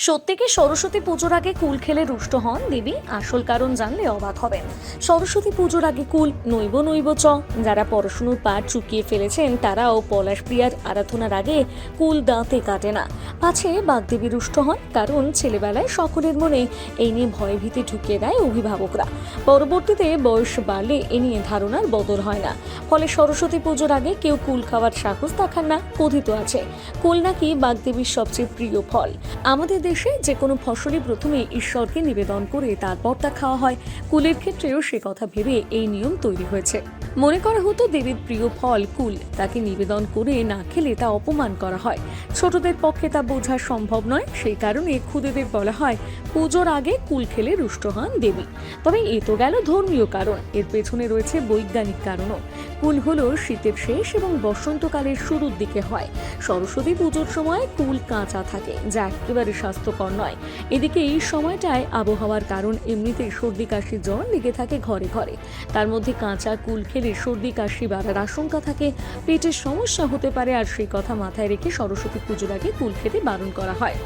সত্যি কি সরস্বতী পুজোর আগে কুল খেলে রুষ্ট হন দেবী? আসল কারণ জানলে অবাক হবেন। সরস্বতী পুজোর আগে কুল নৈব নৈব চ। যারা পড়াশুনোর পাঠ চুকিয়ে ফেলেছেন তারাও পলাশ প্রিয়ার আরাধনার আগে কুল দাঁতে কাটে না, পাছে বাগদেবী রুষ্ট হন। কারণ ছেলেবেলায় সকলের মনে এই নিয়ে ভয় ভীতি ঢুকিয়ে দেয় অভিভাবকরা। পরবর্তীতে বয়স বাড়লে এ নিয়ে ধারণার বদল হয় না। ফলে সরস্বতী পুজোর আগে কেউ কুল খাওয়ার সাহস দেখান না। কথিত আছে কুল নাকি বাগদেবীর সবচেয়ে প্রিয় ফল। আমাদের দেশে যে কোনো ফসলই প্রথমে ঈশ্বরকে নিবেদন করে তারপর তা খাওয়া হয়। কুলের ক্ষেত্রেও সে কথা ভেবে এই নিয়ম তৈরি হয়েছে। মনে করা হতো দেবীর প্রিয় ফল কুল, তাকে নিবেদন করে না খেলে তা অপমান করা হয়। ছোটদের পক্ষে তা বোঝা সম্ভব নয়, সেই কারণে খুদেদের বলা হয় পুজোর আগে কুল খেলে রুষ্ট হন দেবী। তবে এ তো গেল ধর্মীয় কারণ, এর পেছনে রয়েছে বৈজ্ঞানিক কারণও। কুল হলো শীতের শেষ এবং বসন্তকালের শুরুর দিকে হয়। সরস্বতী পুজোর সময় কুল কাঁচা থাকে, যা একেবারে স্বাস্থ্যকর নয়। এদিকে এই সময়টায় আবহাওয়ার কারণ এমনিতেই সর্দি কাশি জ্বর লেগে থাকে ঘরে ঘরে। তার মধ্যে কাঁচা কুল খেলে সর্দি কাশি বাড়ার আশঙ্কা থাকে, পেটের সমস্যা হতে পারে। আর সেই কথা মাথায় রেখে সরস্বতী পুজোর আগে কুল খেতে বারণ করা হয়।